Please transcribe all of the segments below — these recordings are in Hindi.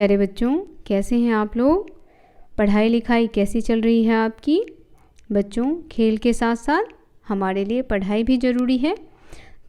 प्यारे बच्चों, कैसे हैं आप लोग? पढ़ाई लिखाई कैसी चल रही है आपकी? बच्चों, खेल के साथ साथ हमारे लिए पढ़ाई भी ज़रूरी है,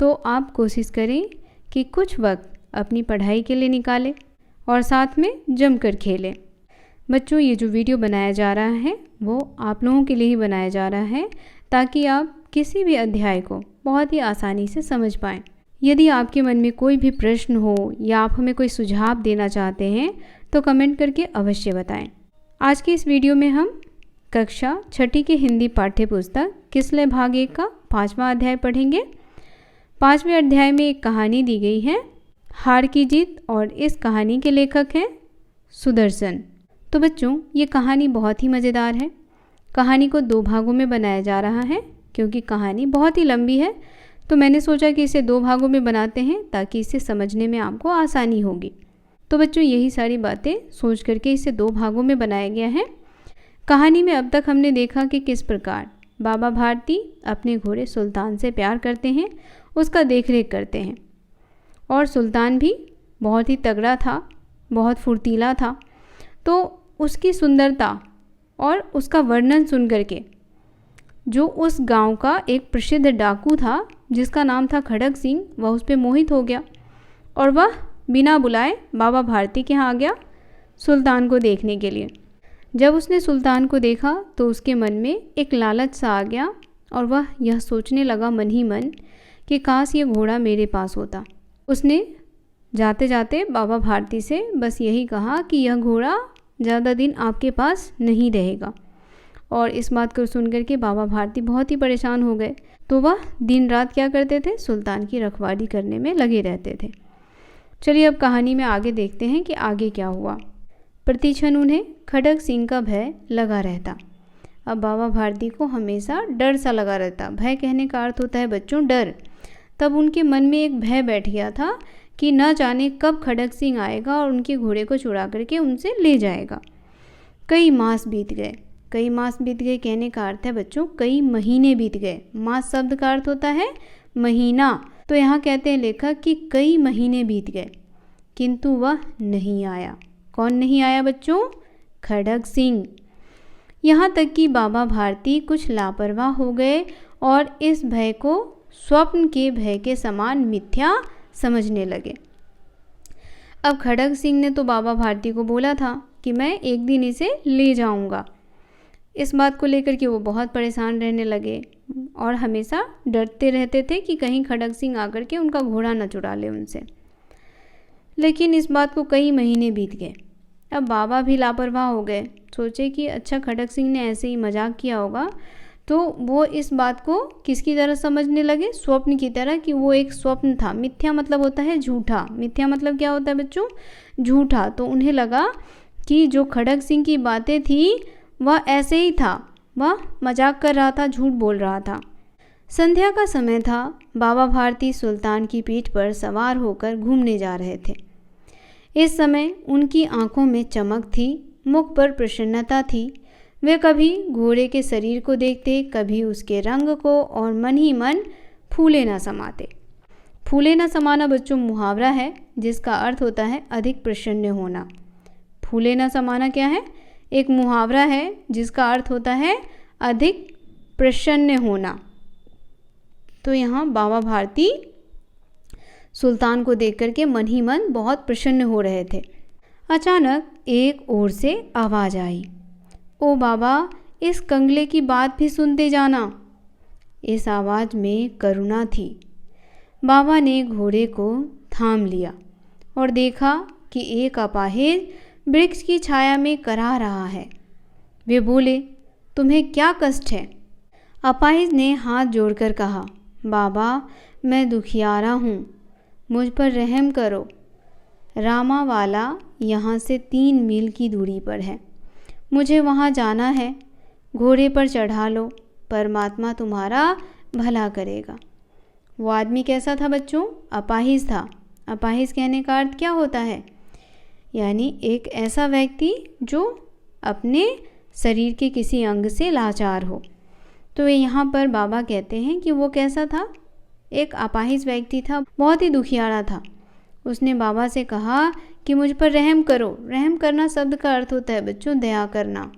तो आप कोशिश करें कि कुछ वक्त अपनी पढ़ाई के लिए निकालें और साथ में जमकर खेलें। बच्चों, ये जो वीडियो बनाया जा रहा है वो आप लोगों के लिए ही बनाया जा रहा है ताकि आप किसी भी अध्याय को बहुत ही आसानी से समझ पाएँ। यदि आपके मन में कोई भी प्रश्न हो या आप हमें कोई सुझाव देना चाहते हैं तो कमेंट करके अवश्य बताएं। आज की इस वीडियो में हम कक्षा 6ठी के हिंदी पाठ्य पुस्तक किसलय भाग 1 का 5वां अध्याय पढ़ेंगे। 5वें अध्याय में एक कहानी दी गई है, हार की जीत, और इस कहानी के लेखक हैं सुदर्शन। तो बच्चों, ये कहानी बहुत ही मज़ेदार है। कहानी को 2 भागों में बनाया जा रहा है क्योंकि कहानी बहुत ही लंबी है, तो मैंने सोचा कि इसे 2 भागों में बनाते हैं ताकि इसे समझने में आपको आसानी होगी। तो बच्चों, यही सारी बातें सोच करके इसे 2 भागों में बनाया गया है। कहानी में अब तक हमने देखा कि किस प्रकार बाबा भारती अपने घोड़े सुल्तान से प्यार करते हैं, उसका देखरेख करते हैं, और सुल्तान भी बहुत ही तगड़ा था, बहुत फुर्तीला था। तो उसकी सुंदरता और उसका वर्णन सुन करके जो उस गांव का एक प्रसिद्ध डाकू था जिसका नाम था खड़ग सिंह, वह उस पर मोहित हो गया और वह बिना बुलाए बाबा भारती के यहाँ आ गया सुल्तान को देखने के लिए। जब उसने सुल्तान को देखा तो उसके मन में एक लालच सा आ गया और वह यह सोचने लगा मन ही मन कि काश ये घोड़ा मेरे पास होता। उसने जाते जाते बाबा भारती से बस यही कहा कि यह घोड़ा ज़्यादा दिन आपके पास नहीं रहेगा। और इस बात को सुनकर के बाबा भारती बहुत ही परेशान हो गए, तो वह दिन रात क्या करते थे, सुल्तान की रखवाली करने में लगे रहते थे। चलिए अब कहानी में आगे देखते हैं कि आगे क्या हुआ। प्रतिक्षण उन्हें खड़ग सिंह का भय लगा रहता। अब बाबा भारती को हमेशा डर सा लगा रहता। भय कहने का अर्थ होता है बच्चों डर। तब उनके मन में एक भय बैठ गया था कि न जाने कब खड़ग सिंह आएगा और उनके घोड़े को चुरा करके उनसे ले जाएगा। कई मास बीत गए। कई मास बीत गए कहने का अर्थ है बच्चों कई महीने बीत गए। मास शब्द का अर्थ होता है महीना, तो यहाँ कहते हैं लेखक कि कई महीने बीत गए किंतु वह नहीं आया। कौन नहीं आया बच्चों? खड़ग सिंह। यहाँ तक कि बाबा भारती कुछ लापरवाह हो गए और इस भय को स्वप्न के भय के समान मिथ्या समझने लगे। अब खड़ग सिंह ने तो बाबा भारती को बोला था कि मैं एक दिन इसे ले जाऊंगा। इस बात को लेकर के वो बहुत परेशान रहने लगे और हमेशा डरते रहते थे कि कहीं खड़ग सिंह आकर के उनका घोड़ा न चुरा ले उनसे। लेकिन इस बात को कई महीने बीत गए। अब बाबा भी लापरवाह हो गए। सोचे कि अच्छा खड़ग सिंह ने ऐसे ही मजाक किया होगा, तो वो इस बात को किसकी तरह समझने लगे, स्वप्न की तरह, कि वो एक स्वप्न था। मिथ्या मतलब होता है झूठा। मिथ्या मतलब क्या होता है बच्चों? झूठा। तो उन्हें लगा कि जो खड़ग सिंह की बातें थी वह ऐसे ही था, वह मजाक कर रहा था, झूठ बोल रहा था। संध्या का समय था। बाबा भारती सुल्तान की पीठ पर सवार होकर घूमने जा रहे थे। इस समय उनकी आंखों में चमक थी, मुख पर प्रसन्नता थी। वे कभी घोड़े के शरीर को देखते, कभी उसके रंग को, और मन ही मन फूले न समाते। फूले न समाना बच्चों मुहावरा है जिसका अर्थ होता है अधिक प्रसन्न होना। फूले न समाना क्या है? एक मुहावरा है जिसका अर्थ होता है अधिक प्रसन्न होना। तो यहाँ बाबा भारती सुल्तान को देख करके मन ही मन बहुत प्रसन्न हो रहे थे। अचानक एक ओर से आवाज़ आई, ओ बाबा, इस कंगले की बात भी सुनते जाना। इस आवाज़ में करुणा थी। बाबा ने घोड़े को थाम लिया और देखा कि एक अपाहिज वृक्ष की छाया में करा रहा है। वे बोले, तुम्हें क्या कष्ट है? अपाहिज ने हाथ जोड़कर कहा, बाबा, मैं दुखियारा हूँ, मुझ पर रहम करो। रामावाला यहाँ से 3 मील की दूरी पर है, मुझे वहाँ जाना है। घोड़े पर चढ़ा लो, परमात्मा तुम्हारा भला करेगा। वो आदमी कैसा था बच्चों? अपाहिज था। अपाहिज कहने का अर्थ क्या होता है? यानी एक ऐसा व्यक्ति जो अपने शरीर के किसी अंग से लाचार हो। तो यहाँ पर बाबा कहते हैं कि वो कैसा था? एक अपाहिज व्यक्ति था, बहुत ही दुखियारा था। उसने बाबा से कहा कि मुझ पर रहम करो। रहम करना शब्द का अर्थ होता है बच्चों दया करना।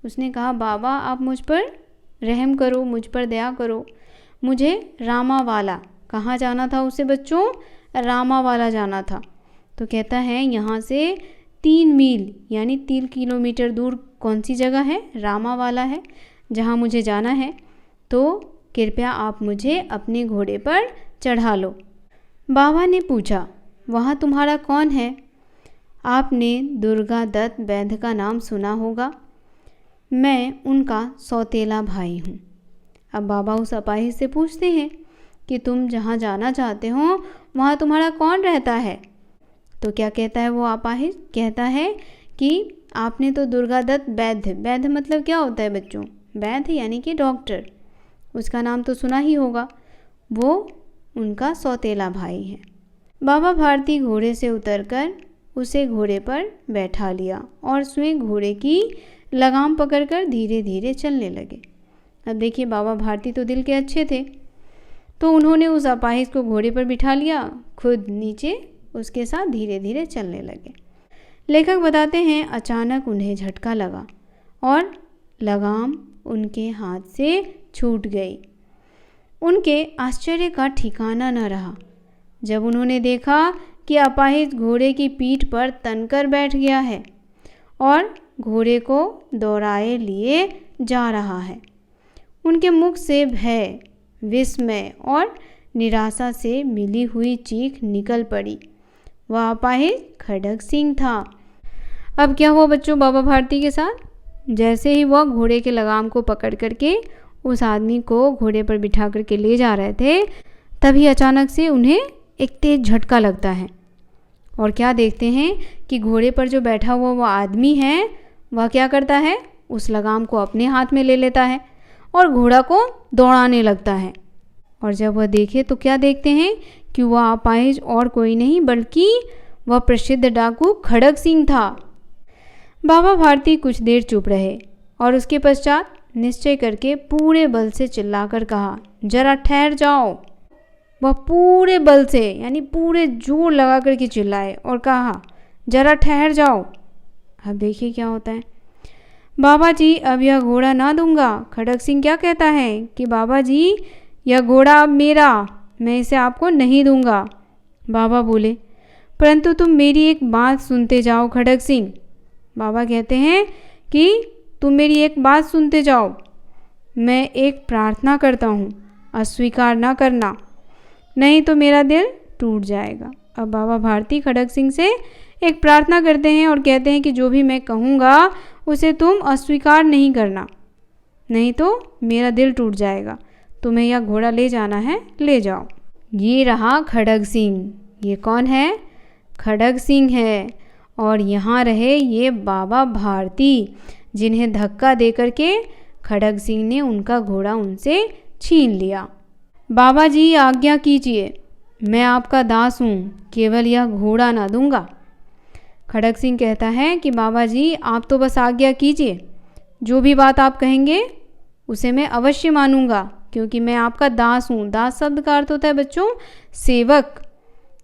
उसने कहा बाबा आप मुझ पर रहम करो, मुझ पर दया करो। मुझे रामावाला, कहाँ जाना था उसे बच्चों? रामावाला जाना था। तो कहता है यहाँ से 3 मील यानी 3 किलोमीटर दूर कौन सी जगह है? रामावाला है, जहाँ मुझे जाना है। तो कृपया आप मुझे अपने घोड़े पर चढ़ा लो। बाबा ने पूछा वहाँ तुम्हारा कौन है? आपने दुर्गा दत्त वैद्य का नाम सुना होगा, मैं उनका सौतेला भाई हूँ। अब बाबा उस अपाहिज से पूछते हैं कि तुम जहाँ जाना चाहते हो वहाँ तुम्हारा कौन रहता है? तो क्या कहता है वो अपाहिज? कहता है कि आपने तो दुर्गा दत्त वैद्य, वैद्य मतलब क्या होता है बच्चों? वैद्य यानी कि डॉक्टर, उसका नाम तो सुना ही होगा, वो उनका सौतेला भाई है। बाबा भारती घोड़े से उतरकर उसे घोड़े पर बैठा लिया और स्वयं घोड़े की लगाम पकड़कर धीरे धीरे चलने लगे। अब देखिए बाबा भारती तो दिल के अच्छे थे, तो उन्होंने उस अपाहिज को घोड़े पर बिठा लिया, खुद नीचे उसके साथ धीरे धीरे चलने लगे। लेखक बताते हैं अचानक उन्हें झटका लगा और लगाम उनके हाथ से छूट गई। उनके आश्चर्य का ठिकाना न रहा जब उन्होंने देखा कि अपाहिज घोड़े की पीठ पर तनकर बैठ गया है और घोड़े को दौड़ाए लिए जा रहा है। उनके मुख से भय, विस्मय और निराशा से मिली हुई चीख निकल पड़ी। वह अपाहिज खड़ग सिंह था। अब क्या हुआ बच्चों बाबा भारती के साथ? जैसे ही वह घोड़े के लगाम को पकड़ करके उस आदमी को घोड़े पर बिठा करके ले जा रहे थे, तभी अचानक से उन्हें एक तेज झटका लगता है और क्या देखते हैं कि घोड़े पर जो बैठा हुआ वो आदमी है, वह क्या करता है? उस लगाम को अपने हाथ में ले लेता है और घोड़ा को दौड़ाने लगता है। और जब वह देखे तो क्या देखते हैं कि वह अपाहिज और कोई नहीं बल्कि वह प्रसिद्ध डाकू खड़ग सिंह था। बाबा भारती कुछ देर चुप रहे और उसके पश्चात निश्चय करके पूरे बल से चिल्लाकर कहा, जरा ठहर जाओ। वह पूरे बल से यानी पूरे जोर लगा करके चिल्लाए और कहा, जरा ठहर जाओ। अब देखिए क्या होता है। बाबा जी अब यह घोड़ा ना दूंगा। खड़ग सिंह क्या कहता है कि बाबा जी यह घोड़ा अब मेरा, मैं इसे आपको नहीं दूंगा। बाबा बोले, परंतु तुम मेरी एक बात सुनते जाओ खड़ग सिंह। बाबा कहते हैं कि तुम मेरी एक बात सुनते जाओ। मैं एक प्रार्थना करता हूँ, अस्वीकार ना करना, नहीं तो मेरा दिल टूट जाएगा। अब बाबा भारती खड़ग सिंह से एक प्रार्थना करते हैं और कहते हैं कि जो भी मैं कहूँगा उसे तुम अस्वीकार नहीं करना, नहीं तो मेरा दिल टूट जाएगा। तुम्हें यह घोड़ा ले जाना है, ले जाओ। ये रहा खड़ग सिंह। ये कौन है? खड़ग सिंह है। और यहाँ रहे ये बाबा भारती, जिन्हें धक्का दे करके खड़ग सिंह ने उनका घोड़ा उनसे छीन लिया। बाबा जी आज्ञा कीजिए, मैं आपका दास हूँ, केवल यह घोड़ा ना दूंगा। खड़ग सिंह कहता है कि बाबा जी आप तो बस आज्ञा कीजिए, जो भी बात आप कहेंगे उसे मैं अवश्य मानूंगा, क्योंकि मैं आपका दास हूँ। दास शब्द का अर्थ होता है बच्चों सेवक।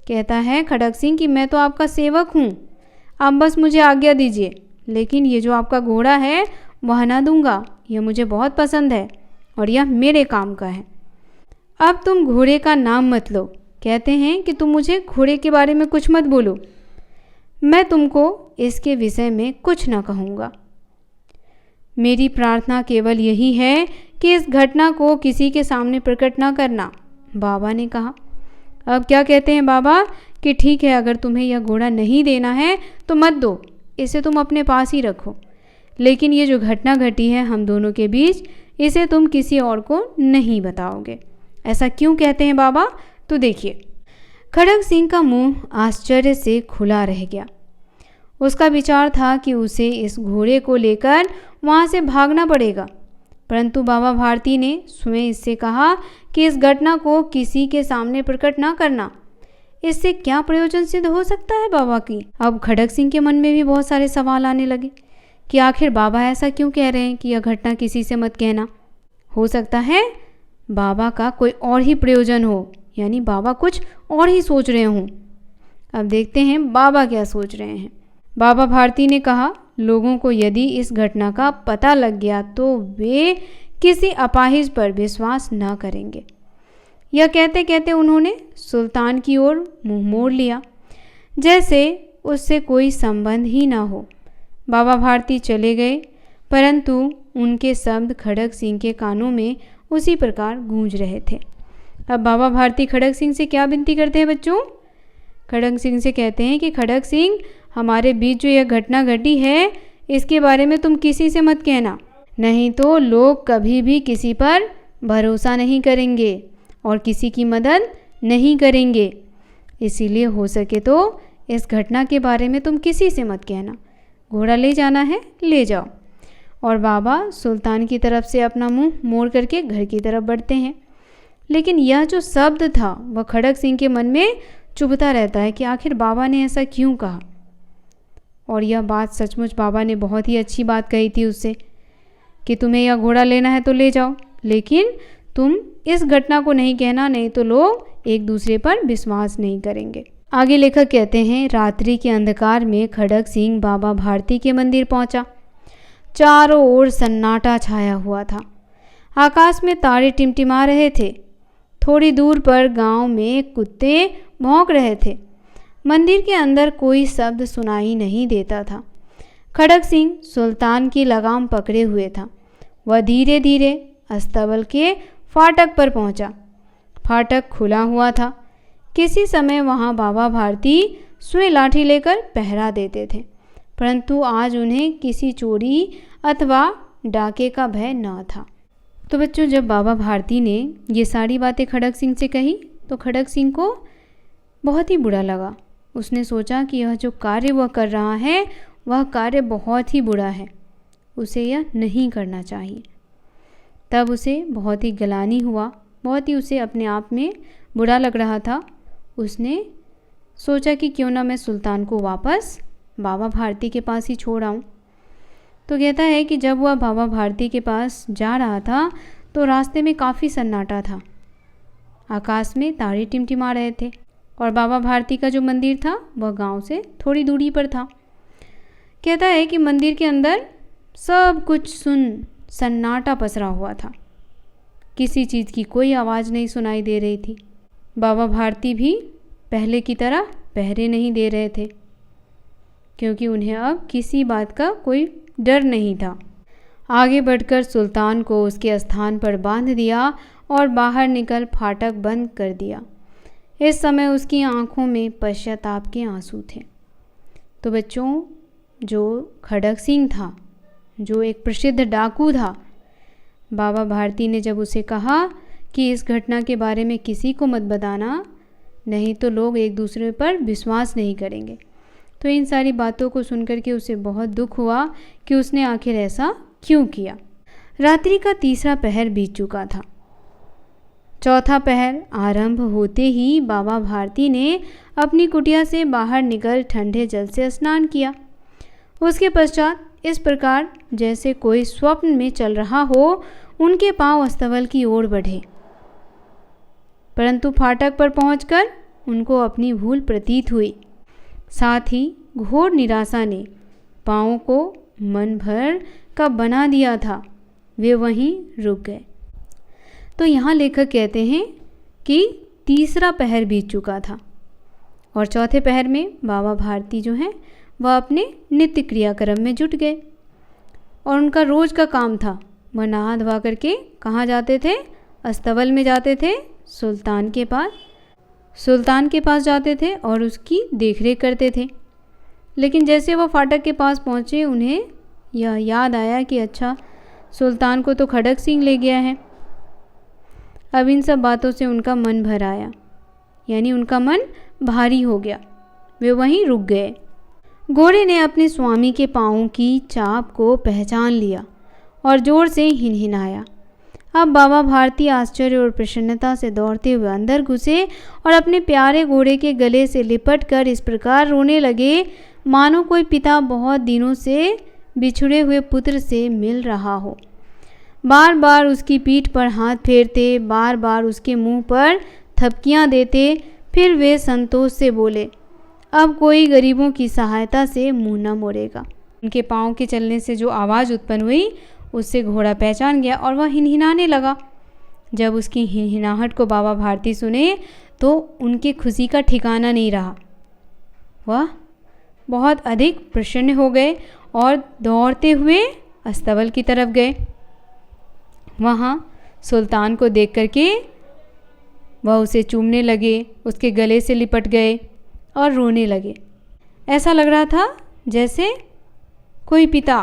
कहता है खड़ग सिंह कि मैं तो आपका सेवक हूँ, आप बस मुझे आज्ञा दीजिए, लेकिन ये जो आपका घोड़ा है वह ना दूंगा, यह मुझे बहुत पसंद है और यह मेरे काम का है। अब तुम घोड़े का नाम मत लो। कहते हैं कि तुम मुझे घोड़े के बारे में कुछ मत बोलो, मैं तुमको इसके विषय में कुछ ना कहूँगा। मेरी प्रार्थना केवल यही है कि इस घटना को किसी के सामने प्रकट ना करना। बाबा ने कहा। अब क्या कहते हैं बाबा कि ठीक है, अगर तुम्हें यह घोड़ा नहीं देना है तो मत दो, इसे तुम अपने पास ही रखो, लेकिन ये जो घटना घटी है हम दोनों के बीच, इसे तुम किसी और को नहीं बताओगे। ऐसा क्यों कहते हैं बाबा? तो देखिए, खड़ग सिंह का मुंह आश्चर्य से खुला रह गया। उसका विचार था कि उसे इस घोड़े को लेकर वहाँ से भागना पड़ेगा, परंतु बाबा भारती ने स्वयं इससे कहा कि इस घटना को किसी के सामने प्रकट ना करना। इससे क्या प्रयोजन सिद्ध हो सकता है बाबा की? अब खड़ग सिंह के मन में भी बहुत सारे सवाल आने लगे कि आखिर बाबा ऐसा क्यों कह रहे हैं कि यह घटना किसी से मत कहना। हो सकता है बाबा का कोई और ही प्रयोजन हो, यानी बाबा कुछ और ही सोच रहे हों। अब देखते हैं बाबा क्या सोच रहे हैं। बाबा भारती ने कहा, लोगों को यदि इस घटना का पता लग गया तो वे किसी अपाहिज पर विश्वास न करेंगे। यह कहते कहते उन्होंने सुल्तान की ओर मुंह मोड़ लिया, जैसे उससे कोई संबंध ही ना हो। बाबा भारती चले गए, परंतु उनके शब्द खड़ग सिंह के कानों में उसी प्रकार गूंज रहे थे। अब बाबा भारती खड़ग सिंह से क्या विनती करते हैं बच्चों? खड़ग सिंह से कहते हैं कि खड़ग सिंह, हमारे बीच जो यह घटना घटी है इसके बारे में तुम किसी से मत कहना, नहीं तो लोग कभी भी किसी पर भरोसा नहीं करेंगे और किसी की मदद नहीं करेंगे। इसीलिए हो सके तो इस घटना के बारे में तुम किसी से मत कहना। घोड़ा ले जाना है ले जाओ। और बाबा सुल्तान की तरफ से अपना मुंह मोड़ करके घर की तरफ बढ़ते हैं। लेकिन यह जो शब्द था वह खड़ग सिंह के मन में चुभता रहता है कि आखिर बाबा ने ऐसा क्यों कहा। और यह बात सचमुच बाबा ने बहुत ही अच्छी बात कही थी उससे कि तुम्हें यह घोड़ा लेना है तो ले जाओ, लेकिन तुम इस घटना को नहीं कहना, नहीं तो लोग एक दूसरे पर विश्वास नहीं करेंगे। आगे लेखक कहते हैं, रात्रि के अंधकार में खड़ग सिंह बाबा भारती के मंदिर पहुंचा। चारों ओर सन्नाटा छाया हुआ था। आकाश में तारे टिमटिमा रहे थे। थोड़ी दूर पर गांव में कुत्ते भौंक रहे थे। मंदिर के अंदर कोई शब्द सुनाई नहीं देता था। खड़ग सिंह सुल्तान की लगाम पकड़े हुए था। वह धीरे धीरे अस्तबल के फाटक पर पहुंचा। फाटक खुला हुआ था। किसी समय वहां बाबा भारती सुई लाठी लेकर पहरा देते थे, परंतु आज उन्हें किसी चोरी अथवा डाके का भय न था। तो बच्चों, जब बाबा भारती ने ये सारी बातें खड़ग सिंह से कही तो खड़ग सिंह को बहुत ही बुरा लगा। उसने सोचा कि यह जो कार्य वह कर रहा है वह कार्य बहुत ही बुरा है, उसे यह नहीं करना चाहिए। तब उसे बहुत ही ग्लानि हुआ, बहुत ही उसे अपने आप में बुरा लग रहा था। उसने सोचा कि क्यों ना मैं सुल्तान को वापस बाबा भारती के पास ही छोड़ आऊँ। तो कहता है कि जब वह बाबा भारती के पास जा रहा था तो रास्ते में काफ़ी सन्नाटा था। आकाश में तारे टिमटिमा रहे थे और बाबा भारती का जो मंदिर था वह गांव से थोड़ी दूरी पर था। कहता है कि मंदिर के अंदर सब कुछ सन्नाटा पसरा हुआ था। किसी चीज़ की कोई आवाज़ नहीं सुनाई दे रही थी। बाबा भारती भी पहले की तरह पहरे नहीं दे रहे थे, क्योंकि उन्हें अब किसी बात का कोई डर नहीं था। आगे बढ़कर सुल्तान को उसके स्थान पर बांध दिया और बाहर निकल फाटक बंद कर दिया। इस समय उसकी आंखों में पश्चाताप के आंसू थे। तो बच्चों, जो खड़ग सिंह था, जो एक प्रसिद्ध डाकू था, बाबा भारती ने जब उसे कहा कि इस घटना के बारे में किसी को मत बताना, नहीं तो लोग एक दूसरे पर विश्वास नहीं करेंगे, तो इन सारी बातों को सुनकर के उसे बहुत दुख हुआ कि उसने आखिर ऐसा क्यों किया। रात्रि का तीसरा पहर बीत चुका था। चौथा पहर आरंभ होते ही बाबा भारती ने अपनी कुटिया से बाहर निकल ठंडे जल से स्नान किया। उसके पश्चात इस प्रकार जैसे कोई स्वप्न में चल रहा हो, उनके पांव अस्तबल की ओर बढ़े, परंतु फाटक पर पहुंचकर उनको अपनी भूल प्रतीत हुई। साथ ही घोर निराशा ने पांवों को मन भर का बना दिया था। वे वहीं रुक गए। तो यहाँ लेखक कहते हैं कि तीसरा पहर बीत चुका था और चौथे पहर में बाबा भारती जो हैं वह अपने नित्य क्रियाक्रम में जुट गए और उनका रोज़ का काम था, वह नहा धोवा करके कहाँ जाते थे? अस्तबल में जाते थे, सुल्तान के पास जाते थे और उसकी देखरेख करते थे। लेकिन जैसे वह फाटक के पास पहुँचे, उन्हें यह याद आया कि अच्छा, सुल्तान को तो खड़ग सिंह ले गया है। अब इन सब बातों से उनका मन भर आया, यानी उनका मन भारी हो गया। वे वहीं रुक गए। घोड़े ने अपने स्वामी के पाँवों की चाप को पहचान लिया और जोर से हिनहिनाया। अब बाबा भारती आश्चर्य और प्रसन्नता से दौड़ते हुए अंदर घुसे और अपने प्यारे घोड़े के गले से लिपट कर इस प्रकार रोने लगे मानो कोई पिता बहुत दिनों से बिछुड़े हुए पुत्र से मिल रहा हो। बार बार उसकी पीठ पर हाथ फेरते, बार बार उसके मुंह पर थपकियां देते, फिर वे संतोष से बोले, अब कोई गरीबों की सहायता से मुंह न मोड़ेगा। उनके पाँव के चलने से जो आवाज़ उत्पन्न हुई उससे घोड़ा पहचान गया और वह हिनहिनाने लगा। जब उसकी हिनहिनाहट को बाबा भारती सुने तो उनकी खुशी का ठिकाना नहीं रहा। वह बहुत अधिक प्रसन्न हो गए और दौड़ते हुए अस्तबल की तरफ गए। वहाँ सुल्तान को देख करके वह उसे चूमने लगे, उसके गले से लिपट गए और रोने लगे। ऐसा लग रहा था जैसे कोई पिता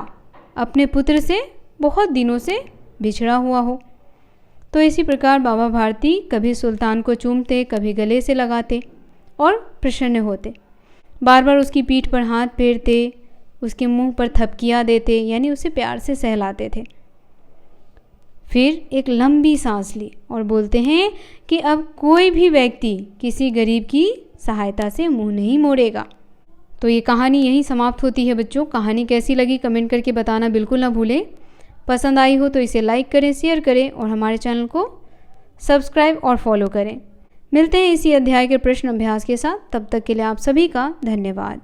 अपने पुत्र से बहुत दिनों से बिछड़ा हुआ हो। तो इसी प्रकार बाबा भारती कभी सुल्तान को चूमते, कभी गले से लगाते और प्रसन्न होते। बार बार उसकी पीठ पर हाथ फेरते, उसके मुंह पर थपकियाँ देते, यानी उसे प्यार से सहलाते थे। फिर एक लंबी सांस ली और बोलते हैं कि अब कोई भी व्यक्ति किसी गरीब की सहायता से मुंह नहीं मोड़ेगा। तो ये कहानी यहीं समाप्त होती है बच्चों। कहानी कैसी लगी कमेंट करके बताना बिल्कुल ना भूलें। पसंद आई हो तो इसे लाइक करें, शेयर करें और हमारे चैनल को सब्सक्राइब और फॉलो करें। मिलते हैं इसी अध्याय के प्रश्न अभ्यास के साथ। तब तक के लिए आप सभी का धन्यवाद।